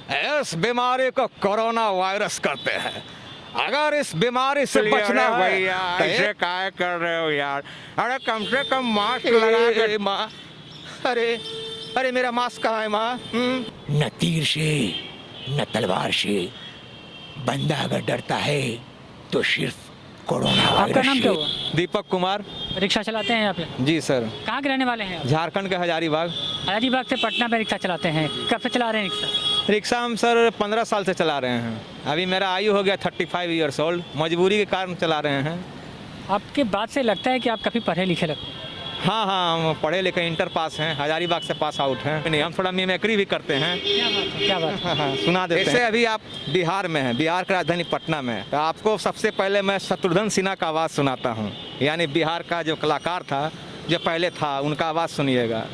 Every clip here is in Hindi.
इस बीमारी को कोरोना वायरस कहते हैं। अगर इस बीमारी से बचना है भैया, तो ऐसे काय कर रहे हो यार? अरे कम से कम मास्क लगा के। माँ, अरे मेरा मास्क कहाँ है माँ? न तीर से न तलवार से, बंदा अगर डरता है तो सिर्फ कोरोना आपका वायरस नाम क्या से। हुआ? दीपक कुमार। रिक्शा चलाते हैं यहाँ पे? जी सर, कहाँ के रहने वाले हैं आप? झारखंड के हजारीबाग। हजारीबाग से पटना में रिक्शा चलाते हैं, कब से चला रहे हैं रिक्शा? रिक्शा हम सर 15 साल से चला रहे हैं। अभी मेरा आयु हो गया 35 ईयर्स ओल्ड। मजबूरी के कारण चला रहे हैं। आपके बात से लगता है कि आप काफ़ी पढ़े लिखे लगते हैं। हाँ, हम पढ़े लिखे इंटर पास हैं, हजारीबाग से पास आउट हैं। नहीं, हम थोड़ा मिमिक्री भी करते हैं। क्या बात है, क्या बात है? हाँ, सुना देते हैं। अभी आप बिहार में हैं, बिहार की राजधानी पटना में। तो आपको सबसे पहले मैं शत्रुघ्न सिन्हा का आवाज़ सुनाता हूँ, यानी बिहार का जो कलाकार था, जो पहले था, उनका आवाज़ सुनिएगा।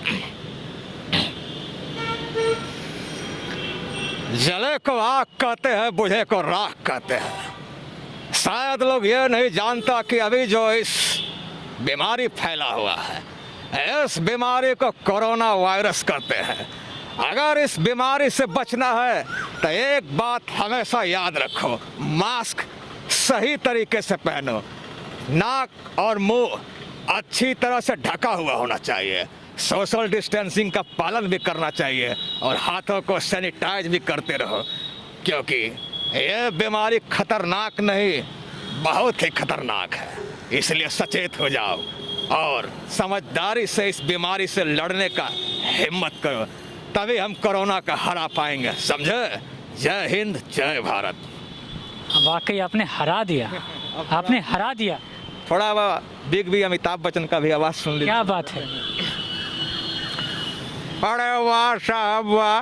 जले को आग कहते हैं, बुझे को राख कहते हैं। शायद लोग ये नहीं जानता कि अभी जो इस बीमारी फैला हुआ है, इस बीमारी को कोरोना वायरस कहते हैं। अगर इस बीमारी से बचना है तो एक बात हमेशा याद रखो, मास्क सही तरीके से पहनो, नाक और मुंह अच्छी तरह से ढका हुआ होना चाहिए, सोशल डिस्टेंसिंग का पालन भी करना चाहिए और हाथों को सैनिटाइज भी करते रहो, क्योंकि ये बीमारी खतरनाक नहीं, बहुत ही खतरनाक है। इसलिए सचेत हो जाओ और समझदारी से इस बीमारी से लड़ने का हिम्मत करो, तभी हम कोरोना का हरा पाएंगे, समझे? जय हिंद, जय भारत। वाकई आपने हरा दिया, आपने हरा दिया। थोड़ा बिग बी अमिताभ बच्चन का भी आवाज़ सुन लीजिए। क्या बात है? अरे वाह साहब वाह,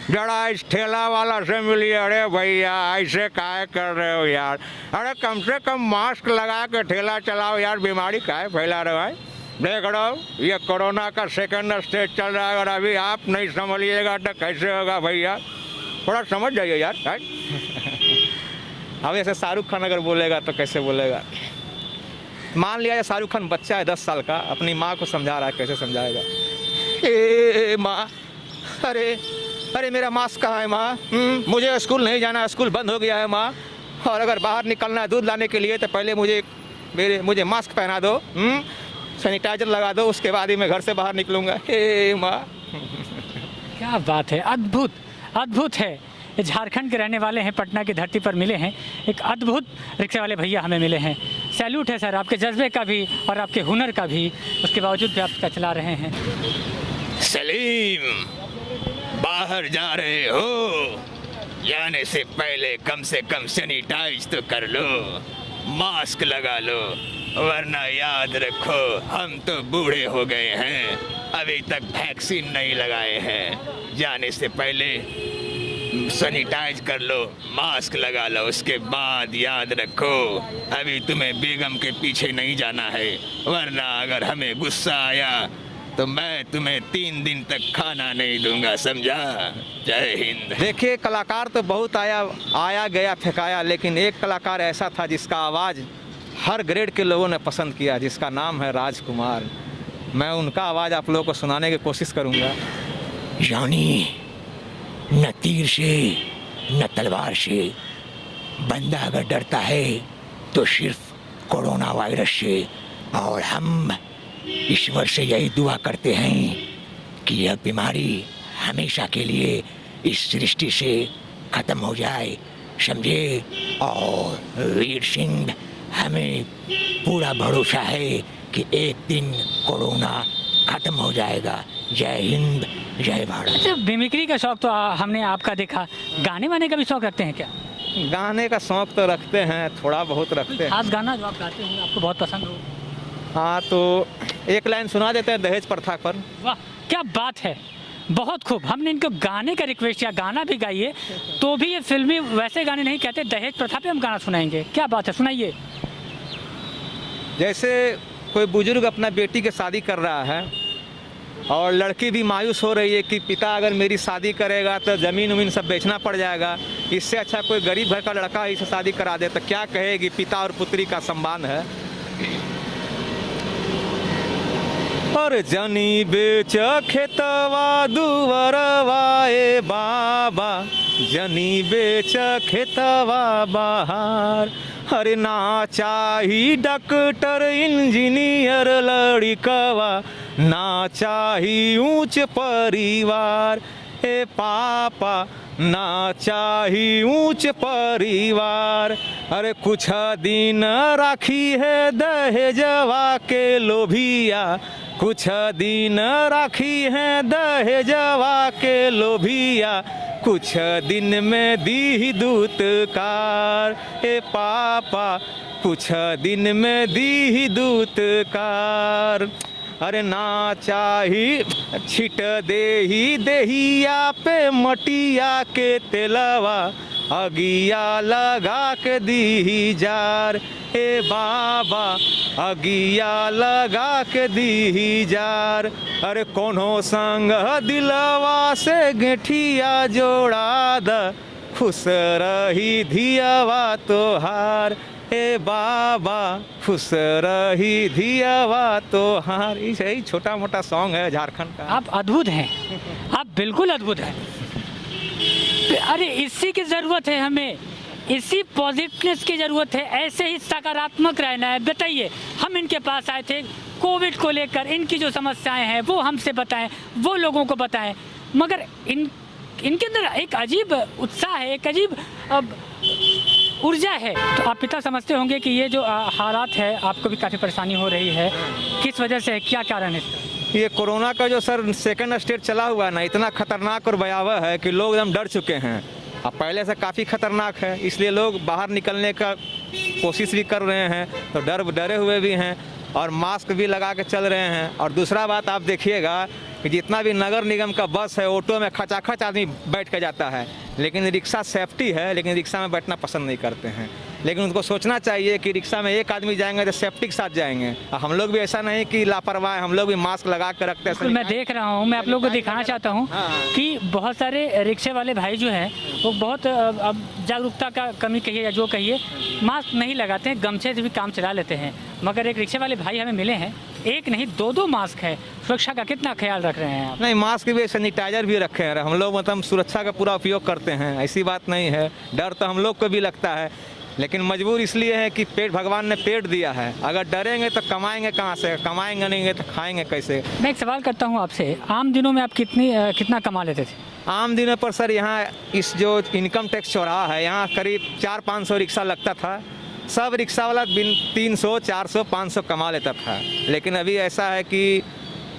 जरा इस ठेला वाला से मिलिए। अरे भैया, ऐसे काय कर रहे हो यार? अरे कम से कम मास्क लगा के ठेला चलाओ यार, बीमारी काय फैला रहा है? देख रहे हो, ये कोरोना का सेकंड स्टेज चल रहा है, अगर अभी आप नहीं संभलिएगा तो कैसे होगा भैया? थोड़ा समझ जाइए यार। अब ऐसे शाहरुख खान अगर बोलेगा तो कैसे बोलेगा? मान लिया शाहरुख खान बच्चा है 10 साल का, अपनी माँ को समझा रहा है, कैसे समझाएगा? ए माँ, अरे मेरा मास्क कहाँ है माँ? मुझे स्कूल नहीं जाना, स्कूल बंद हो गया है माँ, और अगर बाहर निकलना है दूध लाने के लिए तो पहले मुझे मास्क पहना दो, सैनिटाइजर लगा दो, उसके बाद ही मैं घर से बाहर निकलूँगा। हे माँ। क्या बात है, अद्भुत अद्भुत है। ये झारखंड के रहने वाले हैं, पटना की धरती पर मिले हैं, एक अद्भुत रिक्शा वाले भैया हमें मिले हैं। सैल्यूट है सर, आपके जज्बे का भी और आपके हुनर का भी, उसके बावजूद भी आप इसका चला रहे हैं। सलीम, बाहर जा रहे हो, जाने से पहले कम से कम सैनिटाइज तो कर लो, मास्क लगा लो, वरना याद रखो हम तो बूढ़े हो गए हैं, अभी तक वैक्सीन नहीं लगाए हैं। जाने से पहले सैनिटाइज कर लो, मास्क लगा लो, उसके बाद याद रखो अभी तुम्हें बेगम के पीछे नहीं जाना है, वरना अगर हमें गुस्सा आया तो मैं तुम्हें 3 दिन तक खाना नहीं दूंगा, समझा? जय हिंद। देखिए, कलाकार तो बहुत आया गया फेंकाया, लेकिन एक कलाकार ऐसा था जिसका आवाज़ हर ग्रेड के लोगों ने पसंद किया, जिसका नाम है राजकुमार। मैं उनका आवाज़ आप लोगों को सुनाने की कोशिश करूँगा। यानी न तीर से न तलवार से, बंदा अगर डरता है तो सिर्फ कोरोना वायरस से। और हम ईश्वर से यही दुआ करते हैं कि यह बीमारी हमेशा के लिए इस सृष्टि से ख़त्म हो जाए, समझे? और वीर सिंह, हमें पूरा भरोसा है कि एक दिन कोरोना ख़त्म हो जाएगा। जय हिंद, जय भारत। मिमिक्री का शौक तो हमने आपका देखा, गाने वाने का भी शौक रखते हैं क्या? गाने का शौक़ तो रखते हैं, थोड़ा बहुत रखते हैं। खास गाना जो आप गाते हैं आपको बहुत पसंद हो? हाँ, तो एक लाइन सुना देते हैं दहेज प्रथा पर। वाह, क्या बात है, बहुत खूब। हमने इनको गाने का रिक्वेस्ट किया, गाना भी गाइए, तो भी ये फिल्मी वैसे गाने नहीं कहते, दहेज प्रथा पे हम गाना सुनाएंगे। क्या बात है, सुनाइए। जैसे कोई बुजुर्ग अपना बेटी की शादी कर रहा है और लड़की भी मायूस हो रही है कि पिता अगर मेरी शादी करेगा तो ज़मीन उमीन सब बेचना पड़ जाएगा, इससे अच्छा कोई गरीब घर का लड़का इसे शादी करा दे, तो क्या कहेगी? पिता और पुत्री का संबंध है। और जनी बेच खेतवा दुवरवा ए बाबा, जनी बेच खेतवा बाहर। अरे ना चाही डॉक्टर इंजीनियर लड़िकवा, ना चाही ऊंच परिवार ए पापा, ना चाही ऊंच परिवार। अरे कुछ दिन राखी है दहेजवा के लोभिया, कुछ दिन राखी है दहेजवा के लोभिया, कुछ दिन में दी दूतकार ए पापा, कुछ दिन में दी दूतकार। अरे ना चाही छिट देही देहिया पे मटिया के तेलवा, अगिया लगा के दी जार ए बाबा, अगिया लगा के दी जार। अरे कोनो संग दिलवा से गेठिया जोड़ा द, खुश रही धियावा तोहार ए बाबा, खुश रही धियावा तोहार। यही छोटा मोटा सॉन्ग है झारखंड का। आप अद्भुत हैं, आप बिल्कुल अद्भुत हैं। अरे इसी की ज़रूरत है हमें, इसी पॉजिटिवनेस की ज़रूरत है, ऐसे ही सकारात्मक रहना है। बताइए, हम इनके पास आए थे कोविड को लेकर, इनकी जो समस्याएं हैं वो हमसे बताएं, वो लोगों को बताएं, मगर इनके अंदर एक अजीब उत्साह है, एक अजीब ऊर्जा है। तो आप पिता समझते होंगे कि ये जो हालात है, आपको भी काफ़ी परेशानी हो रही है, किस वजह से, क्या कारण है इसका? ये कोरोना का जो सर सेकंड स्टेज चला हुआ है ना, इतना खतरनाक और भयावह है कि लोग एकदम डर चुके हैं। अब पहले से काफ़ी खतरनाक है, इसलिए लोग बाहर निकलने का कोशिश भी कर रहे हैं, तो डरे हुए भी हैं और मास्क भी लगा के चल रहे हैं। और दूसरा बात आप देखिएगा कि जितना भी नगर निगम का बस है, ऑटो में खचाखच आदमी बैठ के जाता है, लेकिन रिक्शा सेफ्टी है, लेकिन रिक्शा में बैठना पसंद नहीं करते हैं। लेकिन उनको सोचना चाहिए कि रिक्शा में एक आदमी जाएंगे तो सेफ्टी के साथ जाएंगे। हम लोग भी ऐसा नहीं कि लापरवाह, हम लोग भी मास्क लगा कर रखते हैं। मैं देख रहा हूँ, मैं आप लोगों को दिखाना चाहता हूँ कि बहुत सारे रिक्शे वाले भाई जो हैं वो बहुत अब जागरूकता का कमी कहिए या जो कहिए, मास्क नहीं लगाते हैं, गमछे से भी काम चला लेते हैं। मगर एक रिक्शे वाले भाई हमें मिले हैं, एक नहीं दो मास्क है। सुरक्षा का कितना ख्याल रख रहे हैं आप? नहीं, मास्क भी, सैनिटाइजर भी रखे हैं हम लोग, मतलब सुरक्षा का पूरा उपयोग करते हैं, ऐसी बात नहीं है। डर तो हम लोग को भी लगता है, लेकिन मजबूर इसलिए है कि पेट भगवान ने पेट दिया है। अगर डरेंगे तो कमाएंगे कहाँ से, कमाएंगे नहीं तो खाएंगे कैसे? मैं एक सवाल करता हूँ आपसे, आम दिनों में आप कितना कमा लेते थे? आम दिनों पर सर यहाँ इस जो इनकम टैक्स चौराहा है, यहाँ करीब 400-500 रिक्शा लगता था। सब रिक्शा वाला 300, 400, 500 कमा लेता था। लेकिन अभी ऐसा है कि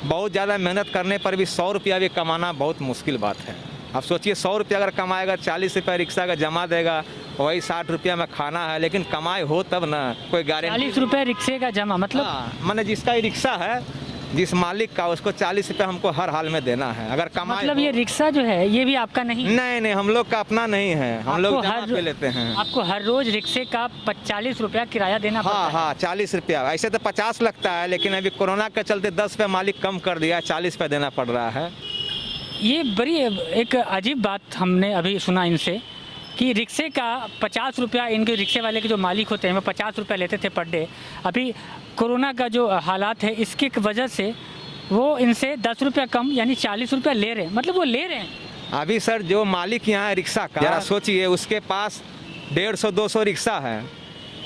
बहुत ज़्यादा मेहनत करने पर भी 100 रुपया भी कमाना बहुत मुश्किल बात है। आप सोचिए, 100 रुपया अगर कमाएगा, 40 रुपया रिक्शा का जमा देगा, वही 60 रुपया में खाना है। लेकिन कमाई हो तब ना, कोई गारंटी। 40 रुपये रिक्शे का जमा मतलब? मैंने जिसका रिक्शा है, जिस मालिक का, उसको 40 रुपया हमको हर हाल में देना है। अगर कमाई मतलब ये रिक्शा जो है ये भी आपका नहीं? नहीं, हम लोग का अपना नहीं है, हम लोग जमा पे लेते हैं। आपको हर रोज रिक्शे का 40 रुपया किराया देना पड़ता है? हाँ, 40 रुपया। ऐसे तो 50 लगता है, लेकिन अभी कोरोना के चलते 10 रुपये मालिक कम कर दिया, 40 रुपया देना पड़ रहा है। ये बड़ी एक अजीब बात हमने अभी सुना इनसे कि रिक्शे का 50 रुपया, इनके रिक्शे वाले के जो मालिक होते हैं वो 50 रुपया लेते थे पर डे। अभी कोरोना का जो हालात है इसकी वजह से वो इनसे 10 रुपया कम यानी 40 रुपया ले रहे हैं। मतलब वो ले रहे हैं। अभी सर जो मालिक यहाँ है रिक्शा का, जरा सोचिए, उसके पास 150-200 रिक्शा है,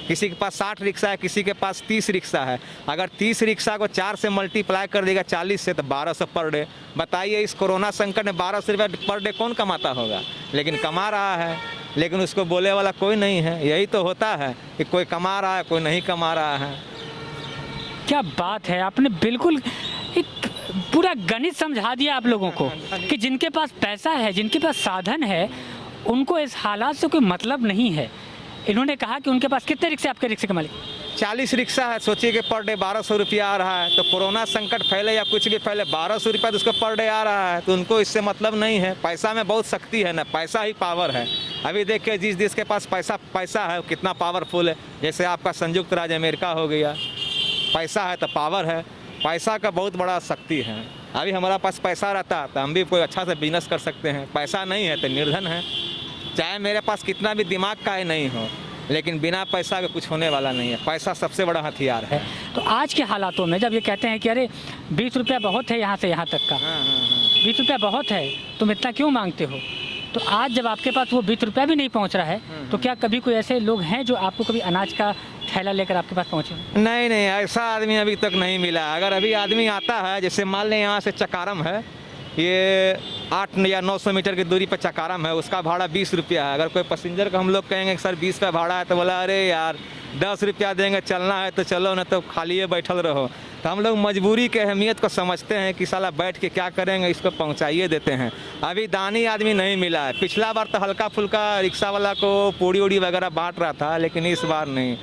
किसी के पास 60 रिक्शा है, किसी के पास 30 रिक्शा है। अगर 30 रिक्शा को 4 से मल्टीप्लाई कर देगा 40 से, तो 1200 पर डे। बताइए, इस कोरोना संकट में 1200 रुपया पर डे कौन कमाता होगा? लेकिन कमा रहा है, लेकिन उसको बोले वाला कोई नहीं है। यही तो होता है कि कोई कमा रहा है, कोई नहीं कमा रहा है। क्या बात है, आपने बिल्कुल एक पूरा गणित समझा दिया आप लोगों को कि जिनके पास पैसा है, जिनके पास साधन है, उनको इस हालात से कोई मतलब नहीं है। इन्होंने कहा कि उनके पास कितने रिक्शे, आपके रिक्शे के मालिक? 40 रिक्शा है। सोचिए कि पर डे 1200 रुपया आ रहा है, तो कोरोना संकट फैले या कुछ भी फैले, 1200 रुपया तो उसको पर डे आ रहा है, तो उनको इससे मतलब नहीं है। पैसा में बहुत शक्ति है ना, पैसा ही पावर है। अभी देखिए, जिस देश के पास पैसा है वो कितना पावरफुल है। जैसे आपका संयुक्त राज्य अमेरिका हो गया, पैसा है तो पावर है, पैसा का बहुत बड़ा शक्ति है। अभी हमारा पास पैसा रहता तो हम भी कोई अच्छा से बिजनेस कर सकते हैं। पैसा नहीं है तो निर्धन है। चाहे मेरे पास कितना भी दिमाग का है नहीं हो, लेकिन बिना पैसा के कुछ होने वाला नहीं है। पैसा सबसे बड़ा हथियार है। तो आज के हालातों में जब ये कहते हैं कि अरे 20 रुपया बहुत है यहाँ से यहाँ तक का, 20 रुपया बहुत है, तुम इतना क्यों मांगते हो, तो आज जब आपके पास वो 20 रुपया भी नहीं पहुँच रहा है, तो क्या कभी कोई ऐसे लोग हैं जो आपको कभी अनाज का थैला लेकर आपके पास पहुँचे? नहीं नहीं, ऐसा आदमी अभी तक नहीं मिला। अगर अभी आदमी आता है, जैसे मान लें यहाँ से चकारम है, ये 8 या 900 मीटर की दूरी पर चकारम है, उसका भाड़ा 20 रुपया है। अगर कोई पैसेंजर का हम लोग कहेंगे कि सर 20 का भाड़ा है, तो बोला अरे यार 10 रुपया देंगे, चलना है तो चलो, ना तो खाली बैठल रहो। तो हम लोग मजबूरी के अहमियत को समझते हैं कि साला बैठ के क्या करेंगे, इसको पहुंचाइए देते हैं। अभी दानी आदमी नहीं मिला है। पिछला बार तो हल्का फुल्का रिक्शा वाला को पूड़ी उड़ी वगैरह बांट रहा था, लेकिन इस बार नहीं।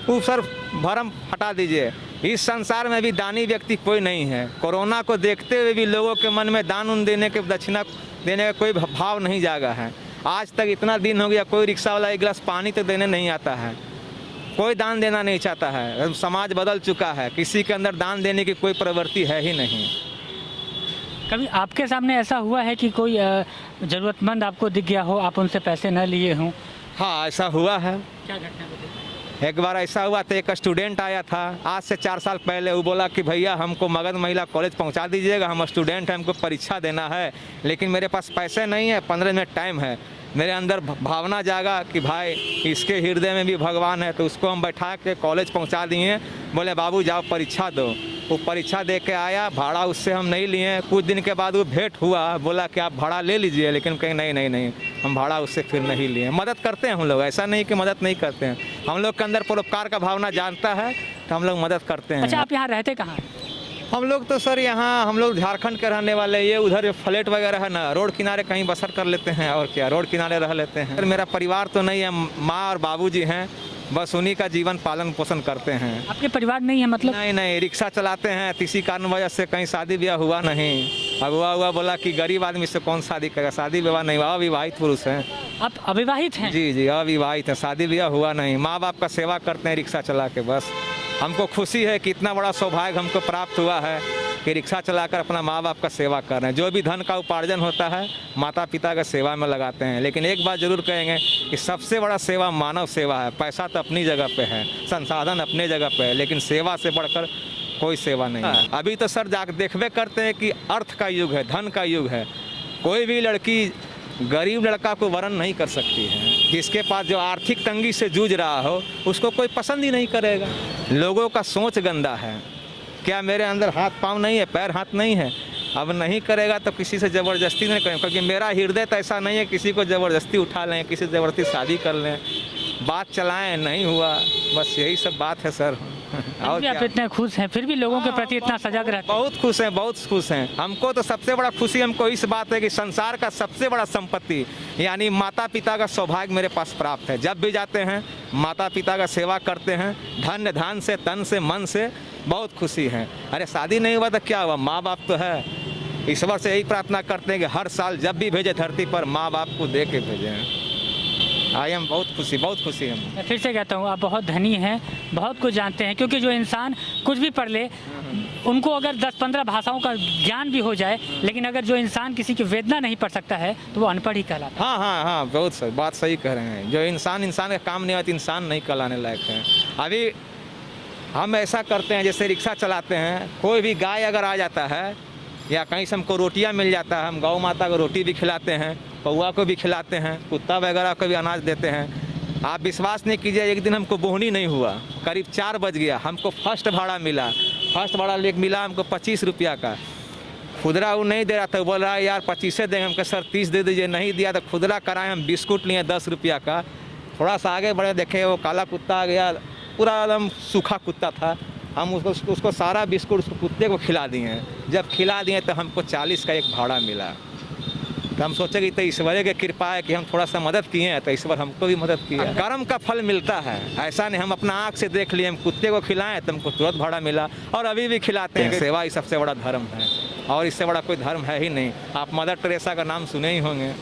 वो सर भरम हटा दीजिए, इस संसार में भी दानी व्यक्ति कोई नहीं है। कोरोना को देखते हुए भी लोगों के मन में दान उन देने के, दक्षिणा देने का कोई भाव नहीं जागा है। आज तक इतना दिन हो गया, कोई रिक्शा वाला एक गिलास पानी तो देने नहीं आता है, कोई दान देना नहीं चाहता है। समाज बदल चुका है, किसी के अंदर दान देने की कोई प्रवृत्ति है ही नहीं। कभी आपके सामने ऐसा हुआ है कि कोई ज़रूरतमंद आपको दिख गया हो, आप उनसे पैसे न लिए हों? हाँ, ऐसा हुआ है। क्या घटना बताइए? एक बार ऐसा हुआ था, एक स्टूडेंट आया था आज से 4 साल पहले। वो बोला कि भैया हमको मगध महिला कॉलेज पहुंचा दीजिएगा, हम स्टूडेंट हैं, हमको परीक्षा देना है, लेकिन मेरे पास पैसे नहीं है, 15 मिनट टाइम है। मेरे अंदर भावना जागा कि भाई इसके हृदय में भी भगवान है, तो उसको हम बैठा के कॉलेज पहुंचा दिए। बोले बाबू जाओ परीक्षा दो। वो परीक्षा दे के आया, भाड़ा उससे हम नहीं लिए। कुछ दिन के बाद वो भेंट हुआ, बोला कि आप भाड़ा ले लीजिए, लेकिन कहीं नहीं नहीं नहीं, हम भाड़ा उससे फिर नहीं लिए। मदद करते हैं हम लोग, ऐसा नहीं कि मदद नहीं करते हैं। हम लोग के अंदर परोपकार का भावना जानता है, तो हम लोग मदद करते हैं। अच्छा, आप यहाँ रहते कहाँ हैं? हम लोग तो सर यहाँ, हम लोग झारखंड के रहने वाले। ये उधर फ्लैट वगैरह है ना, रोड किनारे कहीं बसर कर लेते हैं, और क्या, रोड किनारे रह लेते हैं। मेरा परिवार तो नहीं है, माँ और बाबूजी हैं, बस उन्हीं का जीवन पालन पोषण करते हैं। आपके परिवार नहीं है मतलब? नहीं नहीं, रिक्शा चलाते हैं, किसी कारण वजह से कहीं शादी ब्याह हुआ नहीं। अब हुआ बोला कि गरीब आदमी से कौन शादी करेगा, शादी विवाह नहीं हुआ, अविवाहित पुरुष हैं। आप अविवाहित हैं? जी जी, अविवाहित हैं, शादी ब्याह हुआ नहीं। माँ बाप का सेवा करते हैं रिक्शा चला के। बस हमको खुशी है कि इतना बड़ा सौभाग्य हमको प्राप्त हुआ है कि रिक्शा चलाकर अपना माँ बाप का सेवा कर रहे हैं। जो भी धन का उपार्जन होता है माता पिता का सेवा में लगाते हैं। लेकिन एक बात जरूर कहेंगे कि सबसे बड़ा सेवा मानव सेवा है। पैसा तो अपनी जगह पे है, संसाधन अपने जगह पे है, लेकिन सेवा से बढ़कर कोई सेवा नहीं है। अभी तो सर जाकर देखबे करते हैं कि अर्थ का युग है, धन का युग है। कोई भी लड़की गरीब लड़का को वरण नहीं कर सकती है। जिसके पास जो आर्थिक तंगी से जूझ रहा हो उसको कोई पसंद ही नहीं करेगा। लोगों का सोच गंदा है। क्या मेरे अंदर हाथ पाँव नहीं है, पैर हाथ नहीं है, अब नहीं करेगा तो किसी से ज़बरदस्ती नहीं करें, क्योंकि मेरा हृदय तो ऐसा नहीं है किसी को ज़बरदस्ती उठा लें, किसी से ज़बरदस्ती शादी कर लें, बात चलाएं, नहीं हुआ, बस यही सब बात है सर। और आप इतने खुश हैं, फिर भी लोगों के प्रति इतना सजग रहते हैं? बहुत खुश हैं, बहुत खुश हैं। हमको तो सबसे बड़ा खुशी हमको इस बात है कि संसार का सबसे बड़ा संपत्ति यानी माता पिता का सौभाग्य मेरे पास प्राप्त है। जब भी जाते हैं माता पिता का सेवा करते हैं, धन धान से, तन से, मन से, बहुत खुशी है। अरे शादी नहीं हुआ तो क्या हुआ, माँ बाप तो है। ईश्वर से यही प्रार्थना करते हैं कि हर साल जब भी भेजे धरती पर माँ बाप को दे के भेजें। आई एम बहुत खुशी है। मैं फिर से कहता हूँ, आप बहुत धनी हैं, बहुत कुछ जानते हैं, क्योंकि जो इंसान कुछ भी पढ़ ले, उनको अगर 10-15 भाषाओं का ज्ञान भी हो जाए, लेकिन अगर जो इंसान किसी की वेदना नहीं पढ़ सकता है तो वो अनपढ़ ही कहलाता है। हाँ, बहुत सही बात, सही कह रहे हैं। जो इंसान का काम नहीं आता, इंसान नहीं कहलाने लायक है। अभी हम ऐसा करते हैं, जैसे रिक्शा चलाते हैं, कोई भी गाय अगर आ जाता है या कहीं से हमको रोटियां मिल जाता है, हम गौ माता को रोटी भी खिलाते हैं, कौआ को भी खिलाते हैं, कुत्ता वगैरह को भी अनाज देते हैं। आप विश्वास नहीं कीजिए, एक दिन हमको बोहनी नहीं हुआ, करीब 4 बज गया, हमको फर्स्ट भाड़ा मिला। फर्स्ट भाड़ा मिला हमको 25 रुपया का। खुदरा वो नहीं दे रहा था, बोल रहा है यार 25 देंगे। हमको सर 30 दे दीजिए, नहीं दिया तो खुदरा कराए। हम बिस्कुट लिए 10 रुपया का। थोड़ा सा आगे बढ़े, देखे वो काला कुत्ता आ गया, पूरा एकदम सूखा कुत्ता था। हम उसको सारा बिस्कुट उसको कुत्ते को खिला दिए। जब खिला दिए तो हमको 40 का एक भाड़ा मिला। तो हम सोचे कि तो ईश्वर की कृपा है कि हम थोड़ा सा मदद किए हैं, तो ईश्वर हमको भी मदद किया। कर्म का फल मिलता है, ऐसा नहीं हम अपना आँख से देख लिए, हम कुत्ते को खिलाएं तो हमको तुरंत भाड़ा मिला, और अभी भी खिलाते हैं। सेवा ही सबसे बड़ा धर्म है, और इससे बड़ा कोई धर्म है ही नहीं। आप मदर टेरेसा का नाम सुने ही होंगे,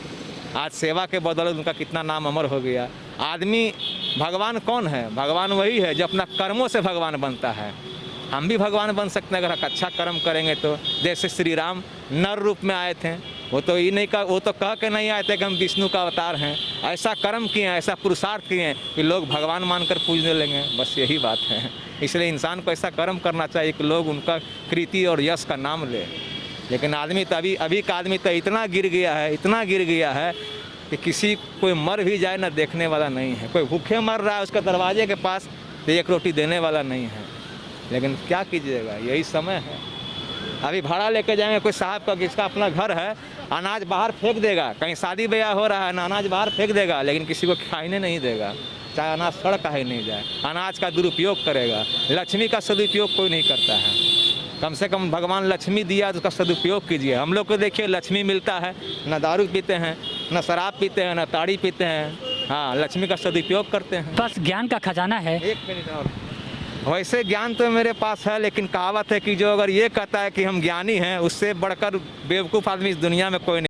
आज सेवा के बदौलत उनका कितना नाम अमर हो गया। आदमी, भगवान कौन है? भगवान वही है जो अपना कर्मों से भगवान बनता है। हम भी भगवान बन सकते हैं अगर अच्छा कर्म करेंगे तो। जैसे श्री राम नर रूप में आए थे, वो तो ये नहीं कह, वो तो कह के नहीं आए थे कि हम विष्णु का अवतार हैं। ऐसा कर्म किए हैं, ऐसा पुरुषार्थ किए हैं कि लोग भगवान मानकर पूजने लगे। बस यही बात है। इसलिए इंसान को ऐसा कर्म करना चाहिए कि लोग उनका कृति और यश का नाम ले। लेकिन आदमी तो अभी का आदमी तो इतना गिर गया है, इतना गिर गया है कि किसी कोई मर भी जाए ना देखने वाला नहीं है। कोई भूखे मर रहा है उसका दरवाजे के पास तो एक रोटी देने वाला नहीं है। लेकिन क्या कीजिएगा, यही समय है। अभी भाड़ा लेके जाएंगे कोई साहब का, किसका अपना घर है, अनाज बाहर फेंक देगा। कहीं शादी ब्याह हो रहा है ना, अनाज बाहर फेंक देगा, लेकिन किसी को खाने नहीं देगा, चाहे अनाज सड़क ही नहीं जाए। अनाज का दुरुपयोग करेगा। लक्ष्मी का सदुपयोग कोई नहीं करता है। कम से कम भगवान लक्ष्मी दिया तो उसका सदुपयोग कीजिए। हम लोग को देखिए लक्ष्मी मिलता है, ना दारू पीते हैं, ना शराब पीते हैं, ना ताड़ी पीते हैं। हाँ, लक्ष्मी का सदुपयोग करते हैं। बस ज्ञान का खजाना है। एक मिनट और। वैसे ज्ञान तो मेरे पास है, लेकिन कहावत है कि जो अगर ये कहता है कि हम ज्ञानी हैं, उससे बढ़कर बेवकूफ़ आदमी इस दुनिया में कोई नहीं।